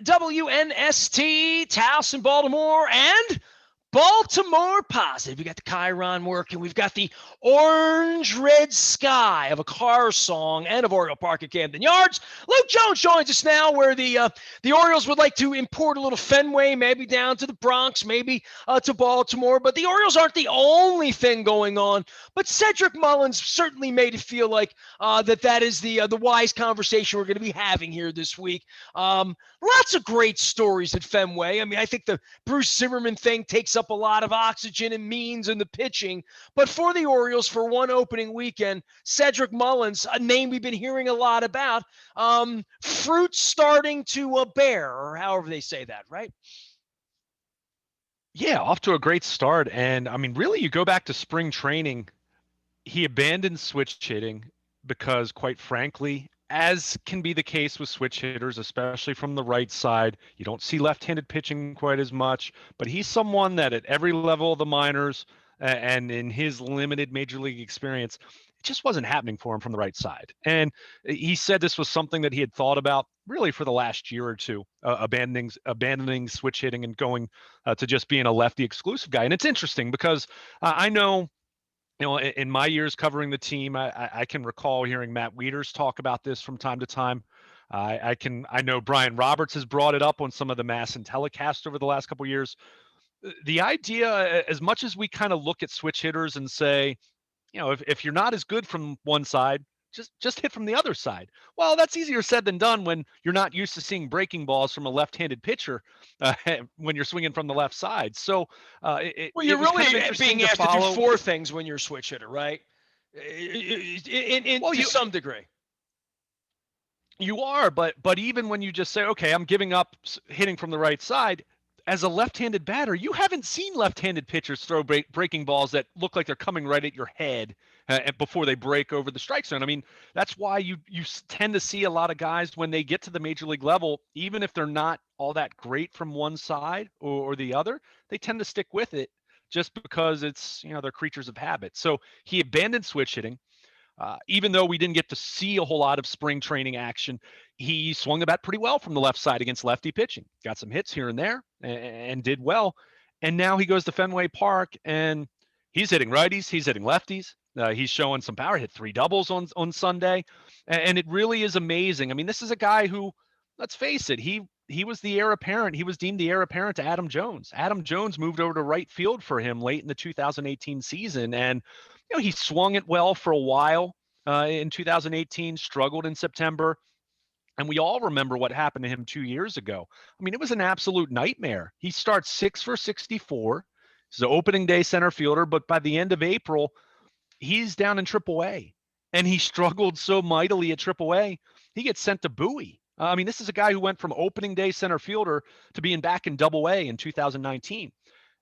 WNST, Towson, Baltimore, and Baltimore Positive. We got the Chiron working. We've got the orange-red sky of a Cars song and of Oriole Park at Camden Yards. Luke Jones joins us now, where the Orioles would like to import a little Fenway, maybe down to the Bronx, maybe to Baltimore. But the Orioles aren't the only thing going on. But Cedric Mullins certainly made it feel like that is the wise conversation we're going to be having here this week. Lots of great stories at Fenway. I mean, I think the Bruce Zimmerman thing takes up a lot of oxygen and Means in the pitching. But for the Orioles, for one opening weekend, Cedric Mullins, a name we've been hearing a lot about, fruit starting to bear, or however they say that, right? Yeah, off to a great start. And I mean, really, you go back to spring training, he abandoned switch hitting because, quite frankly, as can be the case with switch hitters, especially from the right side, you don't see left-handed pitching quite as much. But he's someone that at every level of the minors and in his limited major league experience, it just wasn't happening for him from the right side. And he said this was something that he had thought about really for the last year or two, abandoning switch hitting and going to just being a lefty exclusive guy. And it's interesting because I know, in my years covering the team, I can recall hearing Matt Wieters talk about this from time to time. I know Brian Roberts has brought it up on some of the Mass and telecasts over the last couple of years. The idea, as much as we kind of look at switch hitters and say, if you're not as good from one side, just hit from the other side. Well, that's easier said than done when you're not used to seeing breaking balls from a left-handed pitcher when you're swinging from the left side. So, you're really kind of being asked to do four things when you're a switch hitter, right? To some degree. You are, but even when you just say, okay, I'm giving up hitting from the right side, as a left-handed batter, you haven't seen left-handed pitchers throw breaking balls that look like they're coming right at your head before they break over the strike zone. I mean, that's why you tend to see a lot of guys when they get to the major league level, even if they're not all that great from one side or the other, they tend to stick with it just because it's, they're creatures of habit. So he abandoned switch hitting. Even though we didn't get to see a whole lot of spring training action, he swung the bat pretty well from the left side against lefty pitching. Got some hits here and there and did well. And now he goes to Fenway Park and he's hitting righties, he's hitting lefties. He's showing some power, hit 3 doubles on Sunday. And it really is amazing. I mean, this is a guy who, let's face it, he was the heir apparent. He was deemed the heir apparent to Adam Jones. Adam Jones moved over to right field for him late in the 2018 season. And he swung it well for a while in 2018, struggled in September. And we all remember what happened to him 2 years ago. I mean, it was an absolute nightmare. He starts 6 for 64. He's an opening day center fielder, but by the end of April, he's down in AAA. And he struggled so mightily at AAA, he gets sent to Bowie. I mean, this is a guy who went from opening day center fielder to being back in AA in 2019.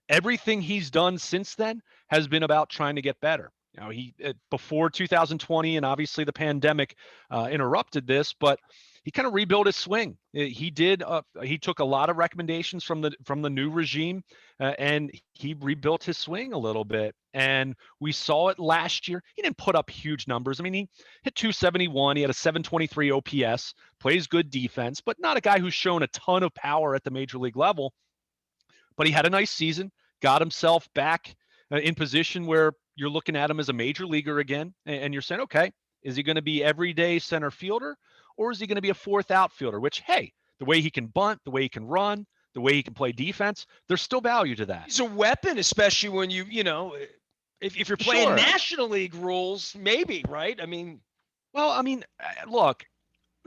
Everything he's done since then has been about trying to get better. He before 2020, and obviously the pandemic interrupted this, but he kind of rebuilt his swing. He did. He took a lot of recommendations from the new regime, and he rebuilt his swing a little bit. And we saw it last year. He didn't put up huge numbers. I mean, he hit 271. He had a 723 OPS. Plays good defense, but not a guy who's shown a ton of power at the major league level. But he had a nice season. Got himself back in position where you're looking at him as a major leaguer again, and you're saying, okay, is he going to be everyday center fielder, or is he going to be a fourth outfielder? Which, hey, the way he can bunt, the way he can run, the way he can play defense, there's still value to that. He's a weapon, especially when if you're playing National League rules, maybe, right? I mean, look,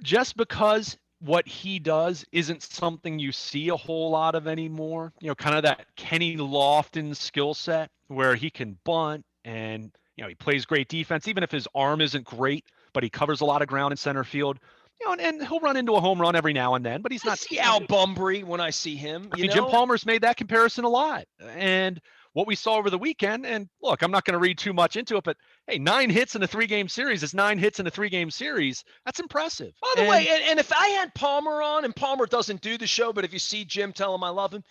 just because what he does isn't something you see a whole lot of anymore, kind of that Kenny Lofton skill set where he can bunt and, he plays great defense, even if his arm isn't great, but he covers a lot of ground in center field, and he'll run into a home run every now and then, but he's not. I see Al Bumbry when I see him. Jim Palmer's made that comparison a lot. And what we saw over the weekend, and look, I'm not going to read too much into it, but hey, 9 hits in a 3-game series is 9 hits in a 3-game series. That's impressive. By the way, and if I had Palmer on, and Palmer doesn't do the show, but if you see Jim, tell him I love him.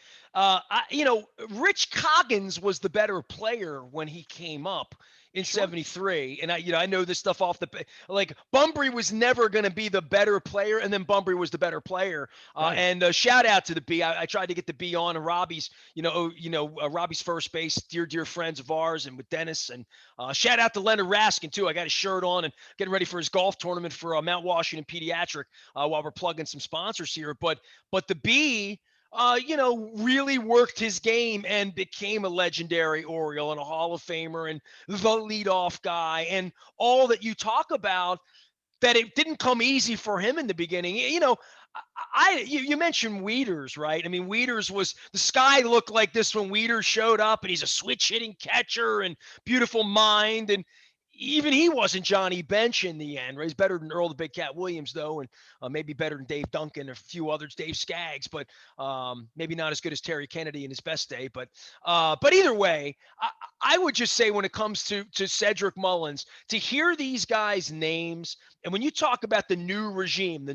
Rich Coggins was the better player when he came up in Sure. 73. And I know this stuff off the, like, Bumbry was never going to be the better player. And then Bumbry was the better player. Right. And shout out to the B. I tried to get the B on, and Robbie's, Robbie's first base, dear friends of ours, and with Dennis. And shout out to Leonard Raskin too. I got his shirt on and getting ready for his golf tournament for Mount Washington Pediatric while we're plugging some sponsors here. But the B, really worked his game and became a legendary Oriole and a Hall of Famer and the leadoff guy and all that you talk about. That it didn't come easy for him in the beginning. You mentioned Wieters, right? I mean, Wieters was, the sky looked like this when Wieters showed up, and he's a switch hitting catcher and beautiful mind. And even he wasn't Johnny Bench in the end, right? He's better than Earl the Big Cat Williams, though, and maybe better than Dave Duncan and a few others, Dave Skaggs, but maybe not as good as Terry Kennedy in his best day. But either way, I would just say when it comes to Cedric Mullins, to hear these guys' names, and when you talk about the new regime,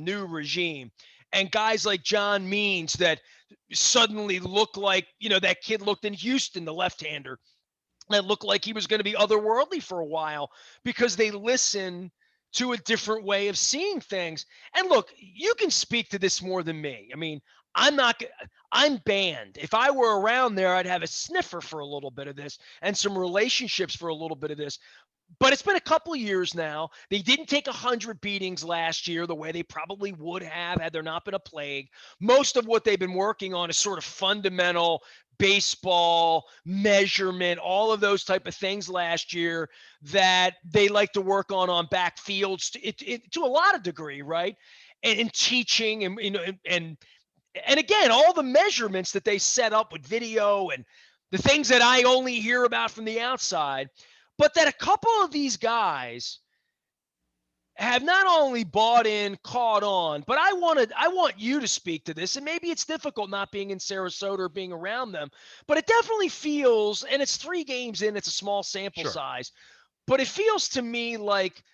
and guys like John Means that suddenly look like, that kid looked in Houston, the left-hander, that looked like he was going to be otherworldly for a while because they listen to a different way of seeing things. And look, you can speak to this more than me. I mean, I'm banned. If I were around there, I'd have a sniffer for a little bit of this and some relationships for a little bit of this. But it's been a couple of years now. They didn't take 100 beatings last year the way they probably would have had there not been a plague. Most of what they've been working on is sort of fundamental baseball measurement, all of those type of things last year that they like to work on backfields to a lot of degree, right? And teaching and again, all the measurements that they set up with video and the things that I only hear about from the outside, but that a couple of these guys have not only bought in, caught on, but I want you to speak to this. And maybe it's difficult not being in Sarasota or being around them, but it definitely feels, and it's 3 games in, it's a small sample Sure. size, but it feels to me like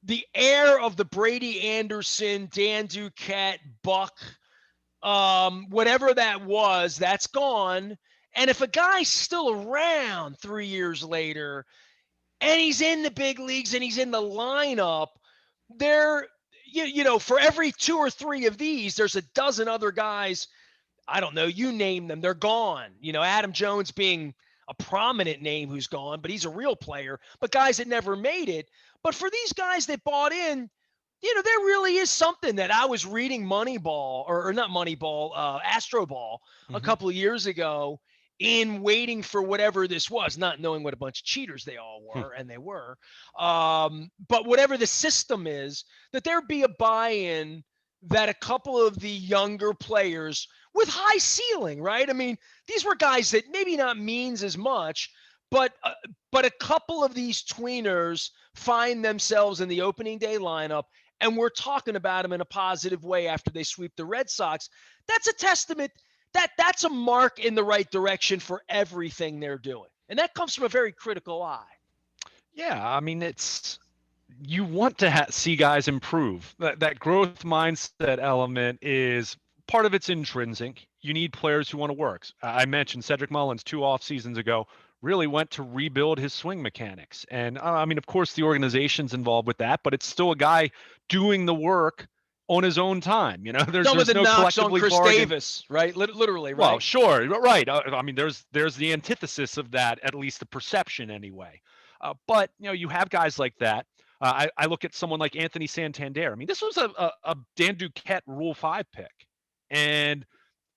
the air of the Brady Anderson, Dan Duquette, Buck, whatever that was, that's gone. And if a guy's still around 3 years later and he's in the big leagues and he's in the lineup, there, for every 2 or 3 of these, there's a dozen other guys. I don't know, you name them, they're gone. Adam Jones being a prominent name who's gone, but he's a real player, but guys that never made it. But for these guys that bought in, there really is something that I was reading Moneyball, or not Moneyball, Astro Ball a Mm-hmm. couple of years ago in waiting for whatever this was, not knowing what a bunch of cheaters they all were, and they were. But whatever the system is, that there be a buy-in that a couple of the younger players with high ceiling, right? I mean, these were guys that maybe not means as much, but a couple of these tweeners find themselves in the opening day lineup, and we're talking about them in a positive way after they sweep the Red Sox. That's a testament that's a mark in the right direction for everything they're doing. And that comes from a very critical eye. Yeah, I mean, you want to see guys improve. That growth mindset element is part of it's intrinsic. You need players who want to work. I mentioned Cedric Mullins 2 off seasons ago really went to rebuild his swing mechanics. And I mean, of course, the organization's involved with that, but it's still a guy doing the work on his own time. Some of There's the no knocks on collectively Chris bargained. Davis, right? Literally, right? Well, sure, right. I mean, there's the antithesis of that, at least the perception anyway. But you have guys like that. I look at someone like Anthony Santander. I mean, this was a Dan Duquette Rule 5 pick, and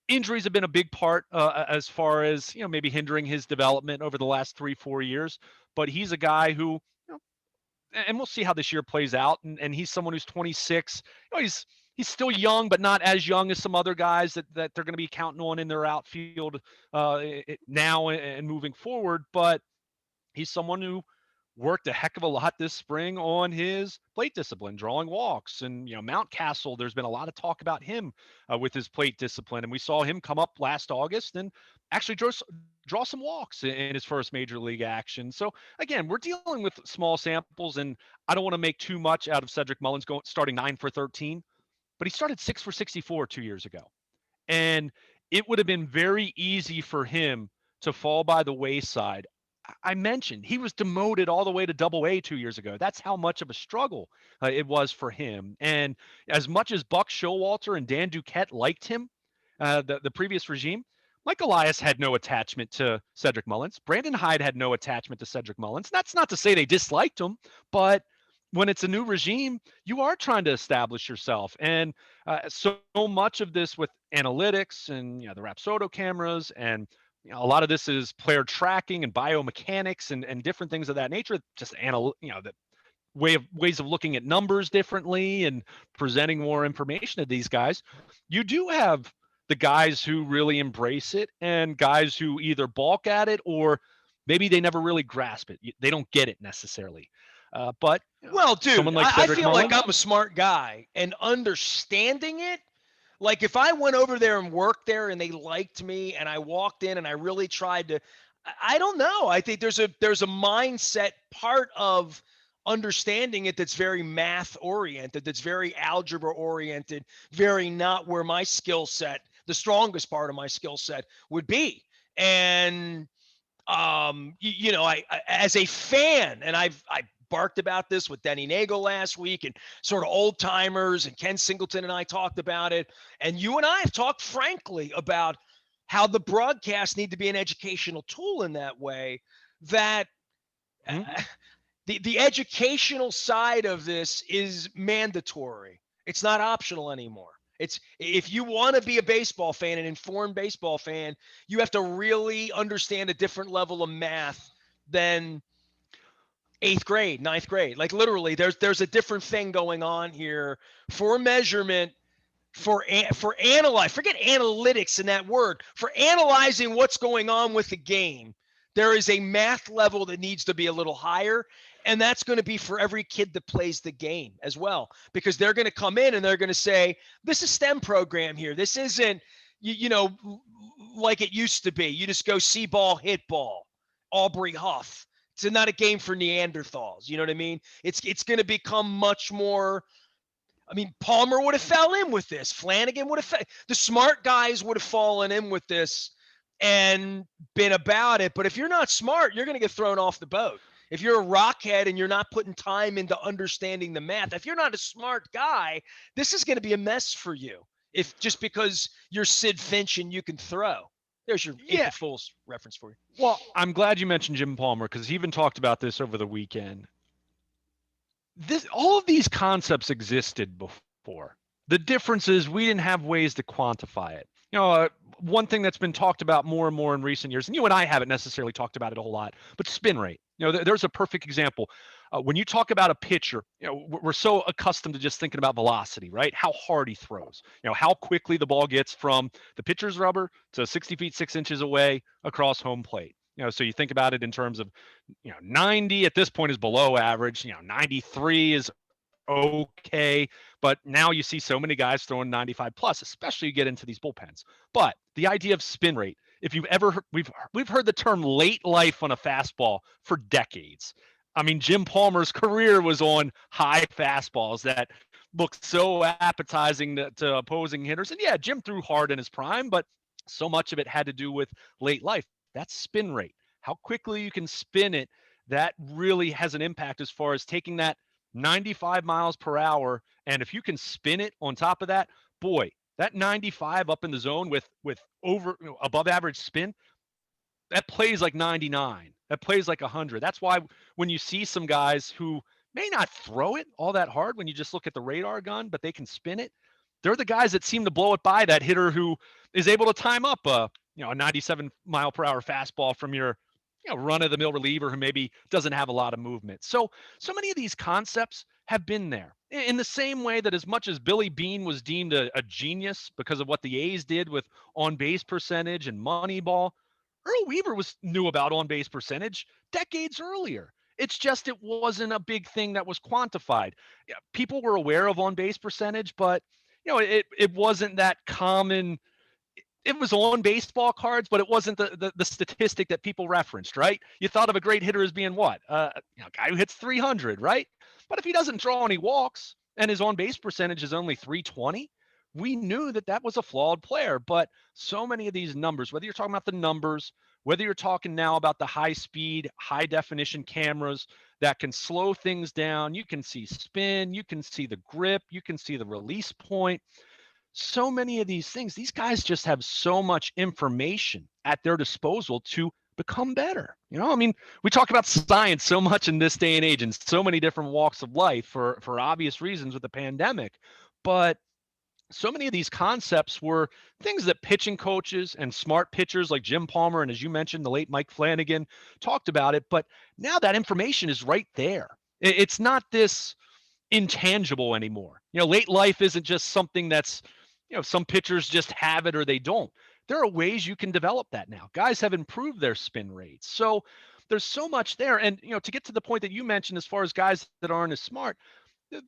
injuries have been a big part as far as maybe hindering his development over the last 3-4 years. But he's a guy who, and we'll see how this year plays out. And he's someone who's 26. He's still young, but not as young as some other guys that they're going to be counting on in their outfield now and moving forward. But he's someone who worked a heck of a lot this spring on his plate discipline, drawing walks. And Mountcastle, there's been a lot of talk about him with his plate discipline, and we saw him come up last August and actually draw some walks in his first major league action. So again, we're dealing with small samples, and I don't want to make too much out of Cedric Mullins starting 9 for 13, but he started 6 for 64 2 years ago, and it would have been very easy for him to fall by the wayside I mentioned he was demoted all the way to Double A 2 years ago. That's how much of a struggle it was for him. And as much as Buck Showalter and Dan Duquette liked him, the previous regime, Mike Elias had no attachment to Cedric Mullins. Brandon Hyde had no attachment to Cedric Mullins. That's not to say they disliked him, but when it's a new regime, you are trying to establish yourself. And so much of this with analytics and the Rapsodo cameras and a lot of this is player tracking and biomechanics and different things of that nature. Just the ways of looking at numbers differently and presenting more information to these guys. You do have the guys who really embrace it and guys who either balk at it or maybe they never really grasp it. They don't get it necessarily. But well, dude, someone like I Cedric feel Mullins, like I'm a smart guy and understanding it. Like if I went over there and worked there and they liked me and I walked in and I really tried to, I don't know. I think there's a mindset part of understanding it that's very math oriented, that's very algebra oriented, very not where my skill set, the strongest part of my skill set would be. And I as a fan, and I barked about this with Denny Nagel last week, and sort of old timers, and Ken Singleton and I talked about it, and you and I have talked frankly about how the broadcasts need to be an educational tool in that way. That the educational side of this is mandatory. It's not optional anymore. It's if you want to be a baseball fan, an informed baseball fan, you have to really understand a different level of math than 8th grade, 9th grade. Like literally, there's a different thing going on here for measurement, for analyze. Forget analytics in that word. For analyzing what's going on with the game, there is a math level that needs to be a little higher. And that's going to be for every kid that plays the game as well, because they're going to come in and they're going to say, this is STEM program here. This isn't, like it used to be. You just go see ball, hit ball, Aubrey Huff. It's not a game for Neanderthals. You know what I mean? It's going to become much more. I mean, Palmer would have fell in with this. Flanagan would have, the smart guys would have fallen in with this and been about it. But if you're not smart, you're going to get thrown off the boat. If you're a rockhead and you're not putting time into understanding the math, if you're not a smart guy, this is going to be a mess for you. If just because you're Sid Finch and you can throw. There's your April Fool's reference for you. Well, I'm glad you mentioned Jim Palmer because he even talked about this over the weekend. All of these concepts existed before. The difference is we didn't have ways to quantify it. One thing that's been talked about more and more in recent years, and you and I haven't necessarily talked about it a whole lot, but spin rate. There's a perfect example. When you talk about a pitcher, we're so accustomed to just thinking about velocity, right? How hard he throws, how quickly the ball gets from the pitcher's rubber to 60 feet, 6 inches away across home plate. So you think about it in terms of, 90 at this point is below average, 93 is okay, but now you see so many guys throwing 95 plus, especially you get into these bullpens. But the idea of spin rate, if you've ever heard, we've heard the term late life on a fastball for decades. I mean, Jim Palmer's career was on high fastballs that looked so appetizing to opposing hitters. And yeah, Jim threw hard in his prime, but so much of it had to do with late life. That's spin rate. How quickly you can spin it, that really has an impact as far as taking that 95 miles per hour. And if you can spin it on top of that, boy, that 95 up in the zone with over above average spin, that plays like 99. That plays like 100. That's why when you see some guys who may not throw it all that hard when you just look at the radar gun, but they can spin it, they're the guys that seem to blow it by that hitter who is able to time up a 97 mile per hour fastball from your run of the mill reliever who maybe doesn't have a lot of movement. So many of these concepts have been there in the same way that as much as Billy Beane was deemed a genius because of what the A's did with on base percentage and Moneyball, Earl Weaver knew about on base percentage decades earlier. It's just it wasn't a big thing that was quantified. Yeah, people were aware of on base percentage, but it wasn't that common. It was on baseball cards, but it wasn't the statistic that people referenced, right? You thought of a great hitter as being what? A guy who hits 300, right? But if he doesn't draw any walks and his on base percentage is only 320, we knew that was a flawed player. But so many of these numbers, whether you're talking about the numbers, whether you're talking now about the high speed, high definition cameras that can slow things down, you can see spin, you can see the grip, you can see the release point. So many of these things, these guys just have so much information at their disposal to become better. I mean, we talk about science so much in this day and age in so many different walks of life for obvious reasons with the pandemic. But so many of these concepts were things that pitching coaches and smart pitchers like Jim Palmer and, as you mentioned, the late Mike Flanagan talked about it. But now that information is right there. It's not this intangible anymore. Late life isn't just something that's, some pitchers just have it or they don't. There are ways you can develop that now. Guys have improved their spin rates. So there's so much there. And, to get to the point that you mentioned, as far as guys that aren't as smart,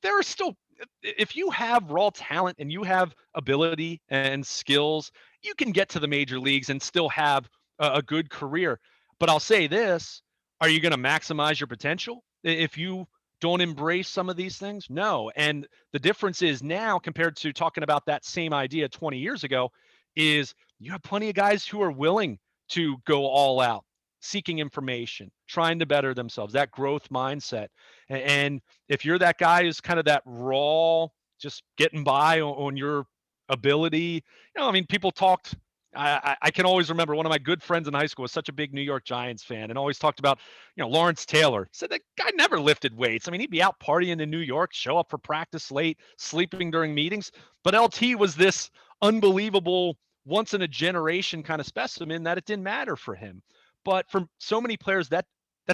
there are still, if you have raw talent and you have ability and skills, you can get to the major leagues and still have a good career. But I'll say this, are you going to maximize your potential if you don't embrace some of these things? No. And the difference is now, compared to talking about that same idea 20 years ago, is you have plenty of guys who are willing to go all out, seeking information, trying to better themselves, that growth mindset. And if you're that guy who's kind of that raw, just getting by on your ability, I mean, people talked. I can always remember one of my good friends in high school was such a big New York Giants fan and always talked about, Lawrence Taylor. Said that guy never lifted weights. I mean, he'd be out partying in New York, show up for practice late, sleeping during meetings. But LT was this unbelievable, once in a generation kind of specimen that it didn't matter for him. But for so many players, that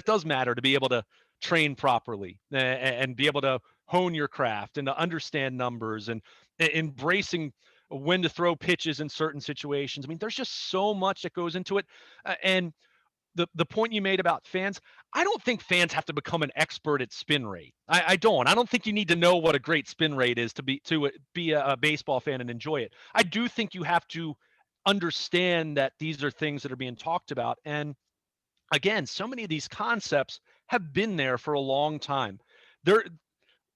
does matter, to be able to train properly and be able to hone your craft and to understand numbers and embracing when to throw pitches in certain situations. I mean, there's just so much that goes into it. And the point you made about fans, I don't think fans have to become an expert at spin rate. I don't. I don't think you need to know what a great spin rate is to be a baseball fan and enjoy it. I do think you have to understand that these are things that are being talked about. And again, so many of these concepts have been there for a long time. They're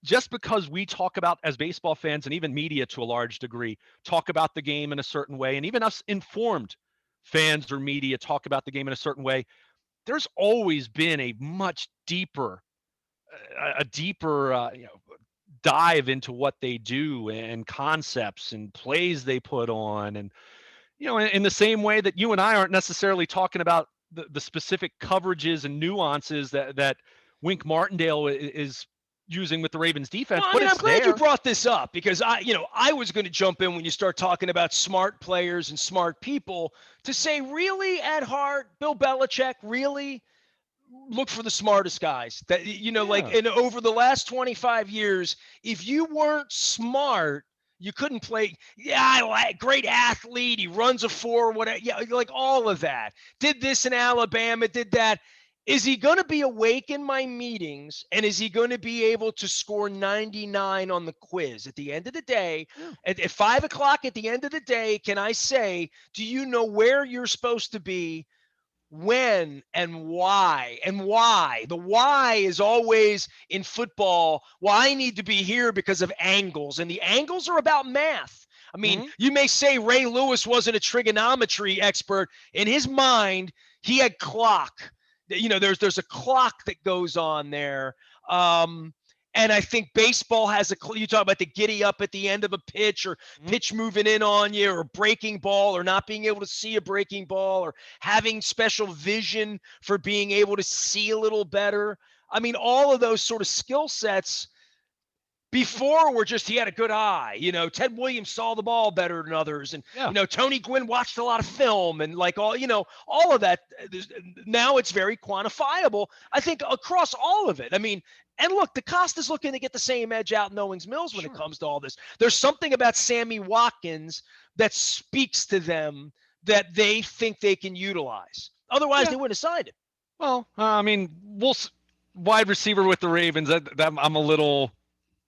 just because we talk about, as baseball fans and even media to a large degree, talk about the game in a certain way, and even us informed fans or media talk about the game in a certain way, there's always been a much deeper, dive into what they do and concepts and plays they put on. And, in the same way that you and I aren't necessarily talking about the specific coverages and nuances that Wink Martindale is using with the Ravens defense, Well, I but mean, I'm it's glad you there. brought this up because I was going to jump in when you start talking about smart players and smart people to say, really, at heart, Bill Belichick, really look for the smartest guys that, like, Yeah. and over the last 25 years, if you weren't smart, you couldn't play. Yeah, great athlete. He runs a four, whatever. Yeah, like all of that. Did this in Alabama, did that. Is he going to be awake in my meetings? And is he going to be able to score 99 on the quiz at the end of the day? Yeah. At 5 o'clock at the end of the day, can I say, do you know where you're supposed to be? When and why the why is always in football. Well, I need to be here because of angles, and the angles are about math. I mean, Mm-hmm. you may say Ray Lewis wasn't a trigonometry expert. In his mind, he had clock. There's a clock that goes on there. And I think baseball has you talk about the giddy up at the end of a pitch, or Mm-hmm. pitch moving in on you, or breaking ball, or not being able to see a breaking ball, or having special vision for being able to see a little better. I mean, all of those sort of skill sets before were just, he had a good eye. Ted Williams saw the ball better than others. And, Yeah. Tony Gwynn watched a lot of film, and like all of that. Now it's very quantifiable, I think, across all of it. I mean, and look, DeCosta's looking to get the same edge out in Owings Mills when it Sure. comes to all this. There's something about Sammy Watkins that speaks to them that they think they can utilize. Otherwise, Yeah. they wouldn't have signed him. Well, I mean, wide receiver with the Ravens. That I'm a little.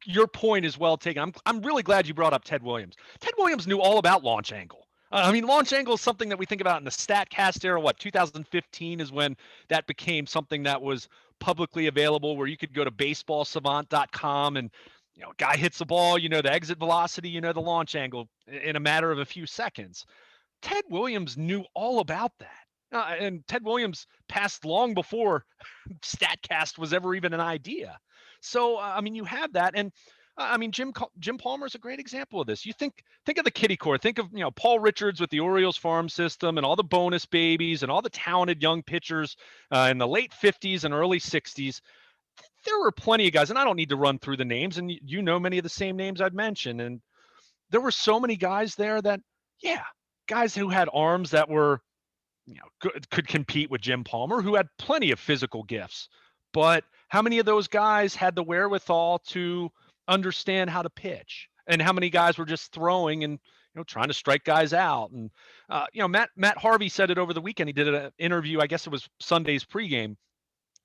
Your point is well taken. I'm really glad you brought up Ted Williams. Ted Williams knew all about launch angle. I mean, launch angle is something that we think about in the StatCast era. 2015 is when that became something that was publicly available, where you could go to baseballsavant.com and, guy hits the ball, the exit velocity, the launch angle in a matter of a few seconds. Ted Williams knew all about that. And Ted Williams passed long before Statcast was ever even an idea. So I mean, you have that, and I mean, Jim Palmer is a great example of this. You think of the kitty core. Think of Paul Richards with the Orioles farm system and all the bonus babies and all the talented young pitchers in the late '50s and early '60s. There were plenty of guys, and I don't need to run through the names, and you know many of the same names I'd mentioned, and there were so many guys there that, yeah, guys who had arms that were could compete with Jim Palmer, who had plenty of physical gifts. But how many of those guys had the wherewithal to understand how to pitch? And how many guys were just throwing and trying to strike guys out? And Matt Harvey said it over the weekend. He did an interview, I guess it was Sunday's pregame,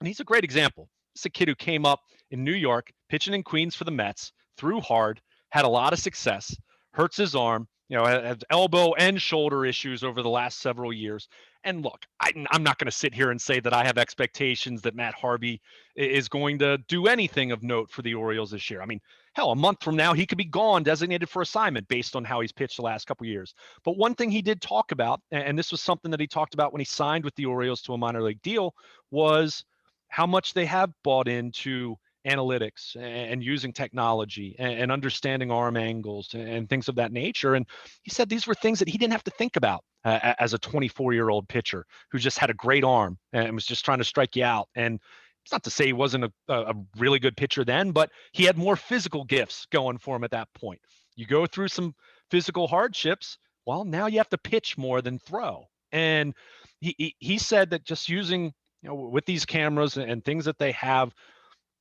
and he's a great example. It's a kid who came up in New York, pitching in Queens for the Mets, threw hard, had a lot of success, hurts his arm, had elbow and shoulder issues over the last several years. And look, I'm not going to sit here and say that I have expectations that Matt Harvey is going to do anything of note for the Orioles this year. I mean, hell, a month from now, he could be gone, designated for assignment based on how he's pitched the last couple of years. But one thing he did talk about, and this was something that he talked about when he signed with the Orioles to a minor league deal, was how much they have bought into analytics and using technology and understanding arm angles and things of that nature. And he said these were things that he didn't have to think about as a 24-year-old pitcher who just had a great arm and was just trying to strike you out. And it's not to say he wasn't a really good pitcher then, but he had more physical gifts going for him at that point. You go through some physical hardships, well, now you have to pitch more than throw. And he said that just using, with these cameras and things that they have,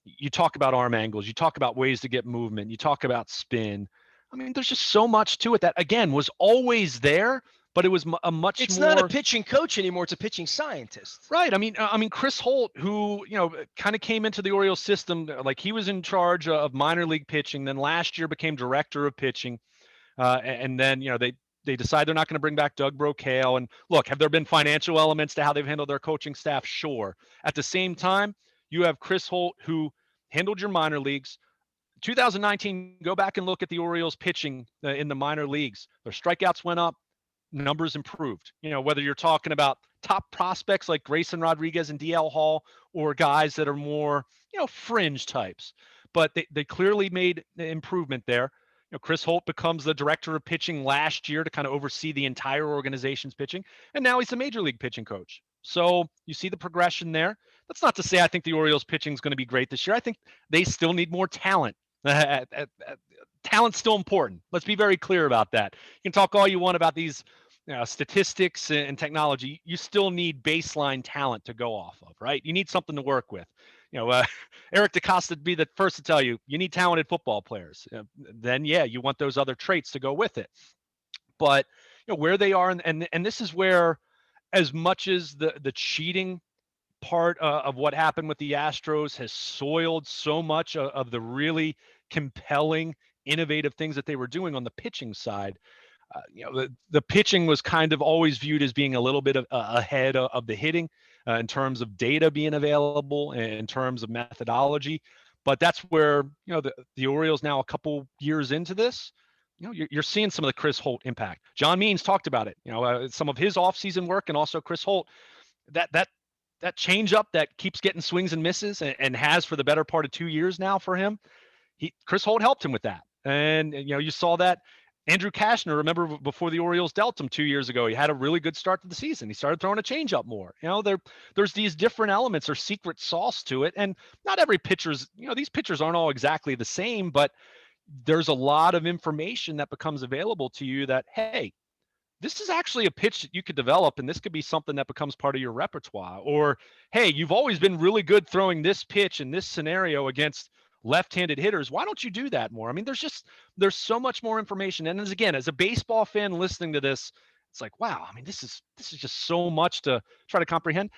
you talk about arm angles, you talk about ways to get movement, you talk about spin. I mean, there's just so much to it that, again, was always there, but it was a much It's more. not a pitching coach anymore. It's a pitching scientist. Right. I mean, Chris Holt, who kind of came into the Orioles system, like he was in charge of minor league pitching, then last year became director of pitching, and then they decide they're not going to bring back Doug Brocail. And look, have there been financial elements to how they've handled their coaching staff? Sure. At the same time, you have Chris Holt, who handled your minor leagues. 2019, go back and look at the Orioles pitching in the minor leagues. Their strikeouts went up, numbers improved. Whether you're talking about top prospects like Grayson Rodriguez and DL Hall, or guys that are more, fringe types. But they clearly made improvement there. Chris Holt becomes the director of pitching last year to kind of oversee the entire organization's pitching. And now he's a major league pitching coach. So you see the progression there. That's not to say I think the Orioles pitching is going to be great this year. I think they still need more talent. Talent's still important. Let's be very clear about that. You can talk all you want about these statistics and technology. You still need baseline talent to go off of, right? You need something to work with. Eric DeCosta would be the first to tell you need talented football players. Then, yeah, you want those other traits to go with it. But where they are, and this is where, as much as the cheating part of what happened with the Astros has soiled so much of the really compelling, innovative things that they were doing on the pitching side. The pitching was kind of always viewed as being a little bit ahead of the hitting in terms of data being available, in terms of methodology. But that's where the Orioles now, a couple years into this, you're seeing some of the Chris Holt impact. John Means talked about it. Some of his offseason work, and also Chris Holt. That change up that keeps getting swings and misses, and has for the better part of 2 years now for him. Chris Holt helped him with that, and you saw that. Andrew Kashner, remember before the Orioles dealt him 2 years ago, he had a really good start to the season. He started throwing a changeup more. There's these different elements or secret sauce to it. And not every pitcher's, these pitchers aren't all exactly the same, but there's a lot of information that becomes available to you that, hey, this is actually a pitch that you could develop, and this could be something that becomes part of your repertoire. Or, hey, you've always been really good throwing this pitch in this scenario against left-handed hitters. Why don't you do that more? I mean, there's so much more information. And as a baseball fan listening to this, it's like, wow, I mean, this is just so much to try to comprehend.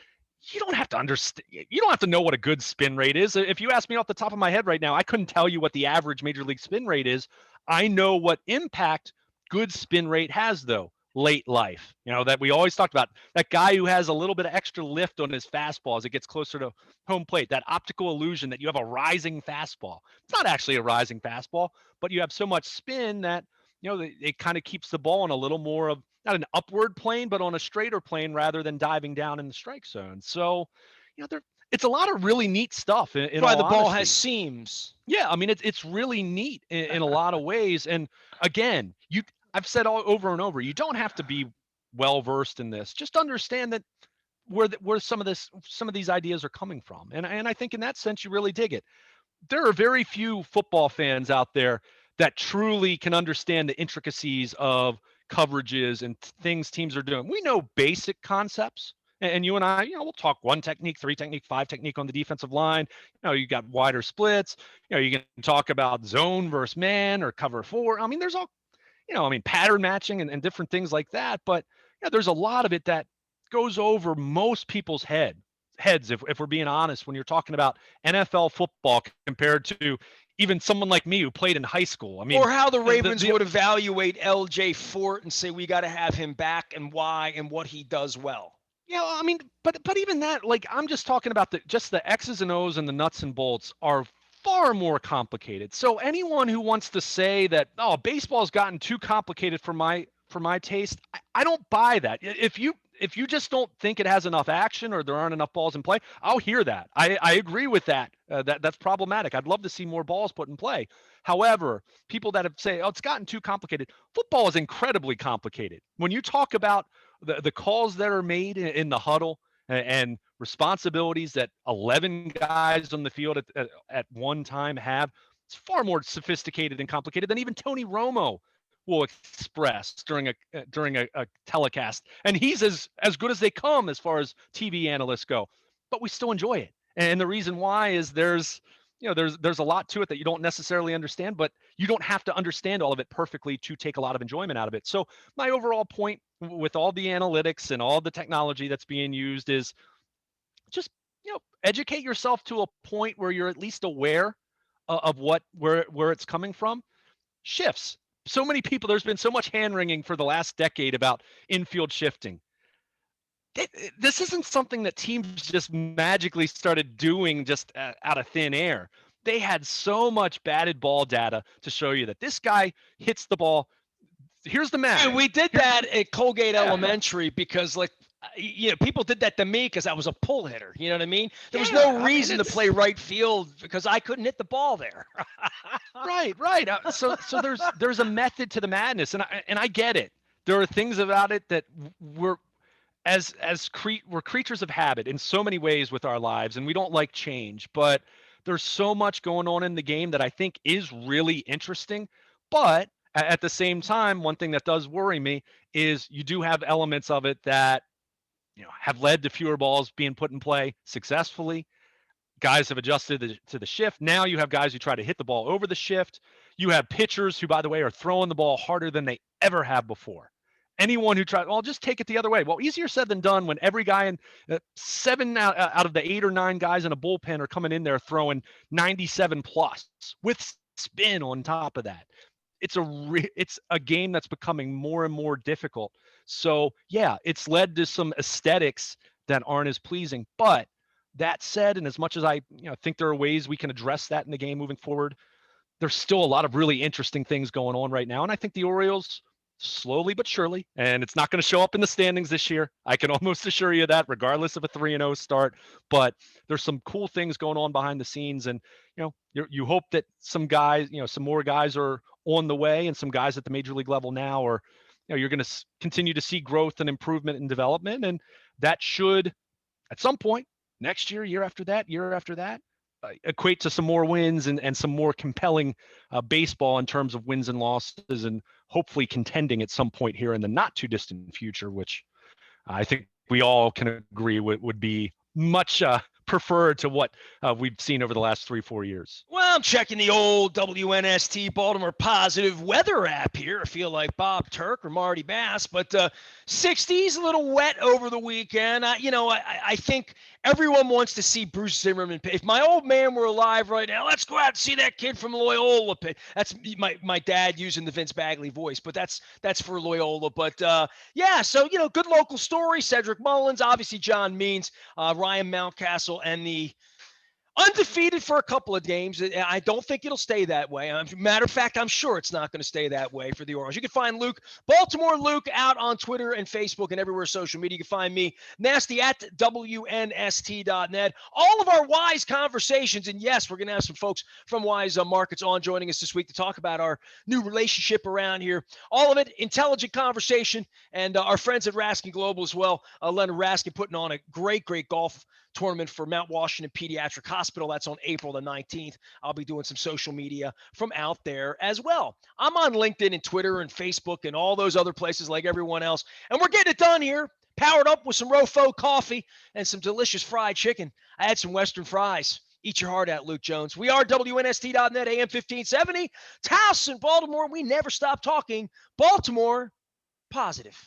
You don't have to understand. You don't have to know what a good spin rate is. If you ask me off the top of my head right now, I couldn't tell you what the average major league spin rate is. I know what impact good spin rate has, though. Late life, that we always talked about, that guy who has a little bit of extra lift on his fastball as it gets closer to home plate, that optical illusion that you have a rising fastball. It's not actually a rising fastball, but you have so much spin that it kind of keeps the ball on a little more of not an upward plane, but on a straighter plane rather than diving down in the strike zone. So, it's a lot of really neat stuff in That's why all the ball has honesty. seams. Yeah, I mean it's really neat in a lot of ways. And again, I've said all over and over, you don't have to be well versed in this. Just understand that where some of these ideas are coming from. And I think in that sense you really dig it. There are very few football fans out there that truly can understand the intricacies of coverages and things teams are doing. We know basic concepts. And you and I, we'll talk one technique, three technique, five technique on the defensive line. You got wider splits. You can talk about zone versus man or cover four. I mean, there's all, pattern matching and different things like that. But there's a lot of it that goes over most people's heads, if we're being honest, when you're talking about NFL football compared to even someone like me who played in high school. I mean, Or how the Ravens would evaluate LJ Fort and say, we got to have him back and why and what he does well. I mean, but even that, like, I'm just talking about just the X's and O's and the nuts and bolts are far more complicated. So anyone who wants to say that, oh, baseball's gotten too complicated for my taste, I don't buy that. If you just don't think it has enough action or there aren't enough balls in play, I'll hear that. I agree with that. That's problematic. I'd love to see more balls put in play. However, people that have say, oh, it's gotten too complicated. Football is incredibly complicated. When you talk about the calls that are made in the huddle and responsibilities that 11 guys on the field at one time have, it's far more sophisticated and complicated than even Tony Romo will express during a telecast. And he's as good as they come as far as TV analysts go. But we still enjoy it. And the reason why is there's a lot to it that you don't necessarily understand, but you don't have to understand all of it perfectly to take a lot of enjoyment out of it. So my overall point with all the analytics and all the technology that's being used is just, educate yourself to a point where you're at least aware of where it's coming from. Shifts. So many people, there's been so much hand wringing for the last decade about infield shifting. This isn't something that teams just magically started doing just out of thin air. They had so much batted ball data to show you that this guy hits the ball. Here's the math. And we did that at Colgate Elementary because, people did that to me because I was a pull hitter. You know what I mean? There was no reason to play right field because I couldn't hit the ball there. Right. So there's a method to the madness, and I get it. There are things about it that we're creatures of habit in so many ways with our lives, and we don't like change. But there's so much going on in the game that I think is really interesting. But at the same time, one thing that does worry me is you do have elements of it that have led to fewer balls being put in play successfully. Guys have adjusted to the shift. Now you have guys who try to hit the ball over the shift. You have pitchers who, by the way, are throwing the ball harder than they ever have before. Anyone who tries, well, just take it the other way. Well, easier said than done when every guy in 7 out of the 8 or 9 guys in a bullpen are coming in there throwing 97 plus with spin on top of that. It's a game that's becoming more and more difficult. So yeah, it's led to some aesthetics that aren't as pleasing. But that said, and as much as I think there are ways we can address that in the game moving forward, there's still a lot of really interesting things going on right now. And I think the Orioles, slowly but surely, and it's not going to show up in the standings this year, I can almost assure you that, regardless of a 3-0 start. But there's some cool things going on behind the scenes, and you hope that some guys, some more guys are on the way, and some guys at the major league level now, or you're going to continue to see growth and improvement and development, and that should, at some point next year, year after that, equate to some more wins and some more compelling baseball in terms of wins and losses, and hopefully contending at some point here in the not too distant future, which I think we all can agree would be much preferred to what we've seen over the last 3-4 years. Well, I'm checking the old WNST Baltimore Positive weather app here. I feel like Bob Turk or Marty Bass, but 60s, a little wet over the weekend. I think everyone wants to see Bruce Zimmerman. If my old man were alive right now, let's go out and see that kid from Loyola. That's my dad using the Vince Bagley voice, but that's for Loyola. But yeah, so good local story. Cedric Mullins, obviously John Means, Ryan Mountcastle, and the undefeated for a couple of games. I don't think it'll stay that way. Matter of fact, I'm sure it's not going to stay that way for the Orioles. You can find Luke, Baltimore Luke, out on Twitter and Facebook and everywhere social media. You can find me, Nasty, at WNST.net. All of our Wise conversations, and yes, we're going to have some folks from Wise Markets on joining us this week to talk about our new relationship around here. All of it, intelligent conversation, and our friends at Raskin Global as well. Leonard Raskin putting on a great golf tournament for Mount Washington Pediatric Hospital. That's on April the 19th. I'll be doing some social media from out there as well. I'm on LinkedIn and Twitter and Facebook and all those other places like everyone else. And we're getting it done here, powered up with some Rofo coffee and some delicious fried chicken. I had some Western fries. Eat your heart out, Luke Jones. We are WNST.net, AM 1570. Taos in Baltimore. We never stop talking Baltimore positive.